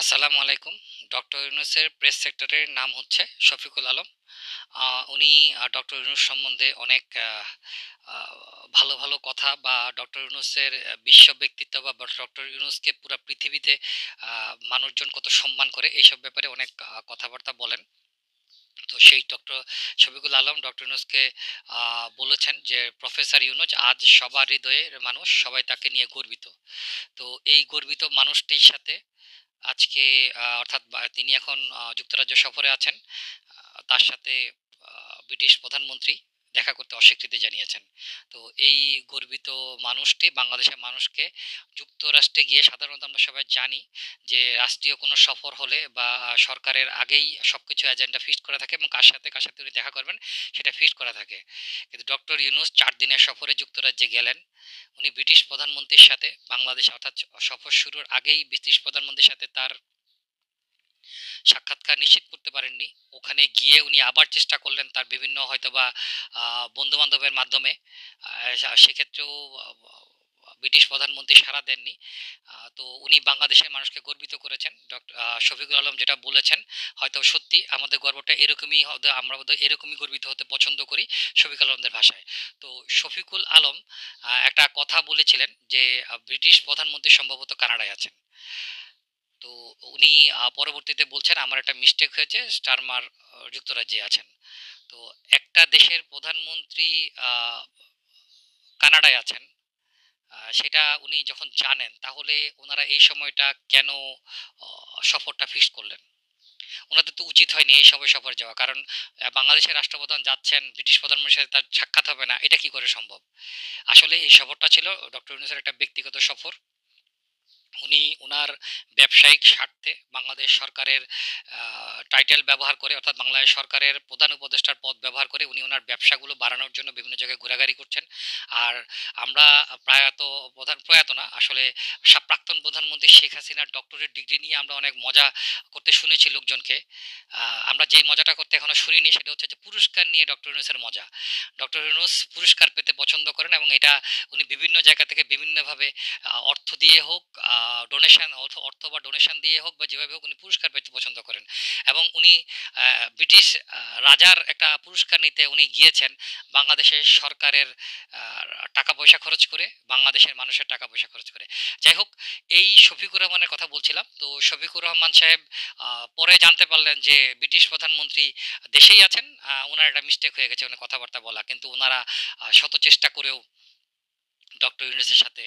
আসসালামু আলাইকুম। Doctor ইউনূসের press সেক্রেটারির নাম হচ্ছে শফিকুল আলম। উনি ডক্টর ইউনূস সম্বন্ধে অনেক আ ভালো, ভালো কথা বা ডক্টর ইউনূসের বিশ্ব ব্যক্তিত্ব বা ডক্টর ইউনূসকে পুরা পৃথিবীতে আ মানুষজন কত সম্মান করে এইসব ব্যাপারে অনেক কথাবার্তা বলেন। তো সেই ডক্টর শফিকুল আলম ডক্টর ইউনূসকে বলেছেন যে, "প্রফেসর ইউনূস আজ সবার হৃদয়ের মানুষ, সবাই তাকে নিয়ে গর্বিত।" তো এই গর্বিত মানুষটির সাথে আজকে অর্থাৎ তিনি এখন যুক্তরাজ্য সফরে আছেন। তার সাথে ব্রিটিশ প্রধানমন্ত্রী দেখা করতে অস্বীকৃতি জানিয়েছেন। তো এই গর্বিত মানুষটি বাংলাদেশের মানুষকে যুক্তরাষ্ট্রে গিয়ে সাধারণত আমরা সবাই জানি যে রাষ্ট্রীয় কোনো সফর হলে বা সরকারের আগেই সবকিছু এজেন্ডা ফিক্সড করা থাকে এবং কার সাথে উনি দেখা করবেন সেটা ফিক্সড করা থাকে। কিন্তু ডক্টর ইউনূস ৪ দিনের সফরে যুক্তরাজ্যে গেলেন। উনি ব্রিটিশ প্রধানমন্ত্রীর সাথে বাংলাদেশ অর্থাৎ সফর শুরুর আগেই ব্রিটিশ প্রধানমন্ত্রীর সাথে তার সাক্ষাৎকার নিশ্চিত করতে পারেননি। ওখানে গিয়ে উনি আবার চেষ্টা করলেন তার বিভিন্ন হয়তোবা বন্ধু-বান্ধবের মাধ্যমে। সেক্ষেত্রেও ব্রিটিশ প্রধানমন্ত্রী সাড়া দেননি। তো উনি বাংলাদেশের মানুষকে গর্বিত করেছেন। শফিকুল আলম যেটা বলেছেন হয়তো সত্যি আমাদের গর্বটা এরকমই হবে, আমরা বোধহয় এরকমই গর্বিত হতে পছন্দ করি শফিকুল আলমদের ভাষায়। তো শফিকুল আলম একটা কথা বলেছিলেন যে ব্রিটিশ প্রধানমন্ত্রী সম্ভবত কানাডায় আছেন। তো উনি পরবর্তীতে বলছেন আমার একটা মিস্টেক হয়েছে, স্টারমার যুক্তরাজ্যে আছেন। তো একটা দেশের প্রধানমন্ত্রী আহ, কানাডায় আছেন, সেটা উনি যখন জানেন তাহলে ওনারা এই সময়টা কেন সফরটা ফিক্স করলেন? ওনাদের তো উচিত হয়নি এই সময় সফর যাওয়া, কারণ বাংলাদেশের রাষ্ট্রপ্রধান যাচ্ছেন, ব্রিটিশ প্রধানমন্ত্রীর সাথে তার সাক্ষাৎ হবে না, এটা কি করে সম্ভব? আসলে এই সফরটা ছিল ডক্টর ইউনূসের একটা ব্যক্তিগত সফর। উনি উনার ব্যবসায়িক স্বার্থে বাংলাদেশ সরকারের টাইটেল ব্যবহার করে, অর্থাৎ বাংলাদেশ সরকারের প্রধান উপদেষ্টার পদ ব্যবহার করে উনি ওনার ব্যবসাগুলো বাড়ানোর জন্য বিভিন্ন জায়গায় ঘোরাঘুরি করছেন। আর আমরা প্রয়াত না আসলে প্রাক্তন প্রধানমন্ত্রী শেখ হাসিনার ডক্টরেট ডিগ্রি নিয়ে আমরা অনেক মজা করতে শুনেছি লোকজনকে। আমরা যেই মজাটা করতে এখনো শুনিনি সেটা হচ্ছে যে পুরস্কার নিয়ে ডক্টর ইউনূসের মজা। ডক্টর ইউনূস পুরস্কার পেতে পছন্দ করেন এবং এটা উনি বিভিন্ন জায়গা থেকে বিভিন্নভাবে অর্থ দিয়ে হোক, ডোনেশন অর্থ বা ডোনেশন দিয়ে হোক বা যেভাবে হোক উনি পুরস্কার পেতে পছন্দ করেন। এবং উনি ব্রিটিশ রাজার একটা পুরস্কার নিতে উনি গিয়েছেন বাংলাদেশের সরকারের টাকা পয়সা খরচ করে, বাংলাদেশের মানুষের টাকা পয়সা খরচ করে। যাই হোক, এই শফিকুর রহমানের কথা বলছিলাম। তো শফিকুর রহমান সাহেব পরে জানতে পারলেন যে ব্রিটিশ প্রধানমন্ত্রী দেশেই আছেন, ওনার একটা মিস্টেক হয়ে গেছে ওনার কথাবার্তা বলা, কিন্তু ওনারা শত চেষ্টা করেও ডক্টর ইউনূসের সাথে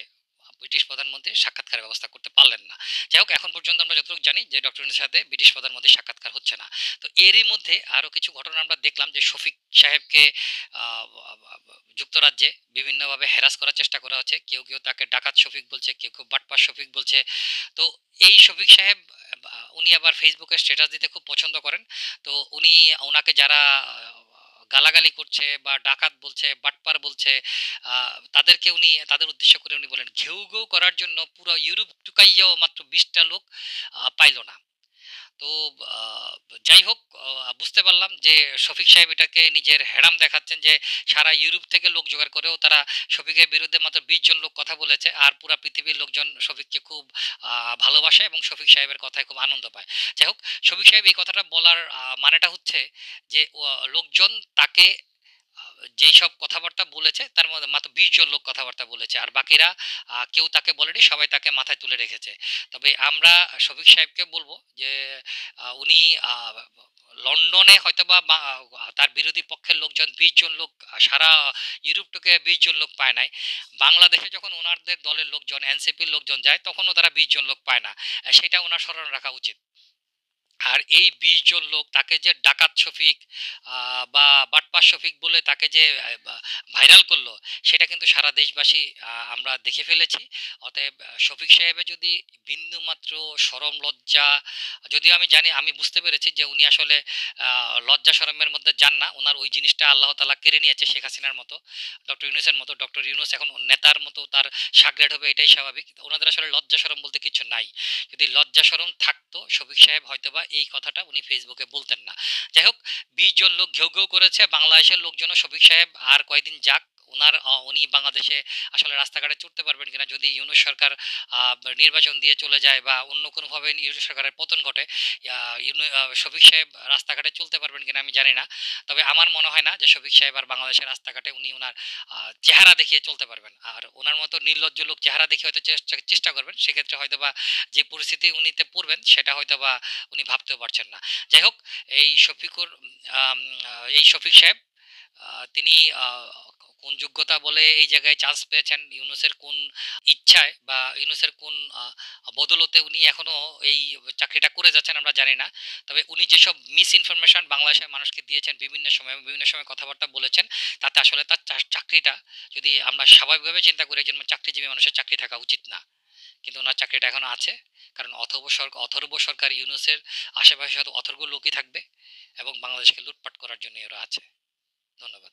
ব্রিটিশ প্রধানমন্ত্রীর সাক্ষাৎকারের ব্যবস্থা করতে পারলেন না। যাই হোক, এখন পর্যন্ত আমরা যতটুকু জানি যে ডক্টর ইউনূসের সাথে ব্রিটিশ প্রধানমন্ত্রীর সাক্ষাৎকার হচ্ছে না। তো এরই মধ্যে আরো কিছু ঘটনা আমরা দেখলাম যে শফিক সাহেবকে আহ, যুক্তরাজ্যে বিভিন্নভাবে হ্যারাস করার চেষ্টা করা হচ্ছে। কেউ কেউ তাকে ডাকাত শফিক বলছে, কেউ কেউ বাটপার শফিক বলছে। তো এই শফিক সাহেব উনি আবার ফেসবুকে স্ট্যাটাস দিতে খুব পছন্দ করেন। তো উনি ওনাকে যারা গালাগালি করছে বা ডাকাত বলছে, বাটপার বলছে, তাদেরকে উনি তাদের উদ্দেশ্য করে উনি বলেন, ঘেউ ঘেউ করার জন্য পুরো ইউরোপ টুকাইয়াও মাত্র 20টা লোক পাইল না। তো আহ, যাই হোক, বুঝতে পারলাম যে শফিক সাহেব এটাকে নিজের হ্যাডাম দেখাচ্ছেন যে সারা ইউরোপ থেকে লোক জোগাড় করেও তারা শফিকের বিরুদ্ধে মাত্র 20 জন লোক কথা বলেছে, আর পুরা পৃথিবীর লোকজন শফিককে খুব ভালোবাসে এবং শফিক সাহেবের কথায় খুব আনন্দ পায়। যাই হোক, শফিক সাহেব এই কথাটা বলার মানেটা হচ্ছে যে লোকজন তাকে যেই সব কথাবার্তা বলেছে তার মধ্যে মাত্র 20 জন লোক কথাবার্তা বলেছে, আর বাকিরা কেউ তাকে বলেনি, সবাই তাকে মাথায় তুলে রেখেছে। তবে আমরা শফিক সাহেবকে বলবো যে উনি লন্ডনে হয়তোবা তার বিরোধী পক্ষের লোকজন 20 জন লোক, সারা ইউরোপটাকে 20 জন লোক পায় নাই। বাংলাদেশে যখন ওনাদের দলের লোকজন, এনসিপির লোকজন যায় তখনও তারা 20 জন লোক পায় না। সেটা ওনার স্মরণ রাখা উচিত। আর এই 20 জন লোক তাকে যে ডাকাত শফিক বা বাটপার শফিক বলে তাকে যে ভাইরাল করলো, সেটা কিন্তু সারা দেশবাসী আমরা দেখে ফেলেছি। অতএব শফিক সাহেবের যদি বিন্দু মাত্র শরম লজ্জা, যদিও আমি জানি, আমি বুঝতে পেরেছি যে উনি আসলে লজ্জা শরমের মধ্যে যান না, ওনার ওই জিনিসটা আল্লাহ তাআলা কেড়ে নিয়েছে শেখ হাসিনার মতো, ডক্টর ইউনূসের মতো। ডক্টর ইউনূস এখন নেতার মতো, তার সাগরেট হবে, এটাই স্বাভাবিক। ওনাদের আসলে লজ্জা শরম বলতে কিছু নাই। যদি লজ্জা শরম থাকতো শফিক সাহেব হয়তোবা এই কথাটা উনি ফেসবুকে বলতেন না। যাই হোক, 20 জন লোক ঘেউ ঘেউ করেছে, বাংলাদেশের লোকজনও শফিক সাহেব আর কয়দিন যাক, উনি বাংলাদেশে আসলে রাস্তাঘাটে চড়তে পারবেন কিনা যদি ইউনূস সরকার নির্বাচন দিয়ে চলে যায় বা অন্য কোনোভাবে ইউনূস সরকারের পতন ঘটে, শফিক সাহেব রাস্তাঘাটে চলতে পারবেন কিনা আমি জানি না। তবে আমার মনে হয় না যে শফিক সাহেব আর বাংলাদেশের রাস্তাঘাটে উনি ওনার চেহারা দেখিয়ে চলতে পারবেন। আর ওনার মতো নির্লজ্জ লোক চেহারা দেখে হয়তো চেষ্টা করবেন, সেক্ষেত্রে হয়তো বা যে পরিস্থিতি উনিতে পড়বেন সেটা হয়তো বা উনি ভাবতেও পারছেন না। যাই হোক, এই শফিকুর এই শফিক সাহেব তিনি কোন যোগ্যতা বলে এই জায়গায় চান্স পেয়েছেন, ইউনূসের কোন ইচ্ছায় বা ইউনূসের কোন বদৌলতে উনি এখনো এই চাকরিটা করে যাচ্ছেন আমরা জানি না। তবে উনি যেসব মিস ইনফরমেশন বাংলাদেশের মানুষকে দিয়েছেন বিভিন্ন সময় কথাবার্তা বলেছেন, তাতে আসলে তার চাকরিটা, যদি আমরা স্বাভাবিকভাবে চিন্তা করি, একজন চাকরিজীবী মানুষের চাকরি থাকা উচিত না, কিন্তু ওনার চাকরিটা এখনো আছে। কারণ অথর্ব সরকার ইউনূসের আশেপাশে হয়তো অথর্ব লোকই থাকবে এবং বাংলাদেশকে লুটপাট করার জন্য ওরা আছে। ধন্যবাদ।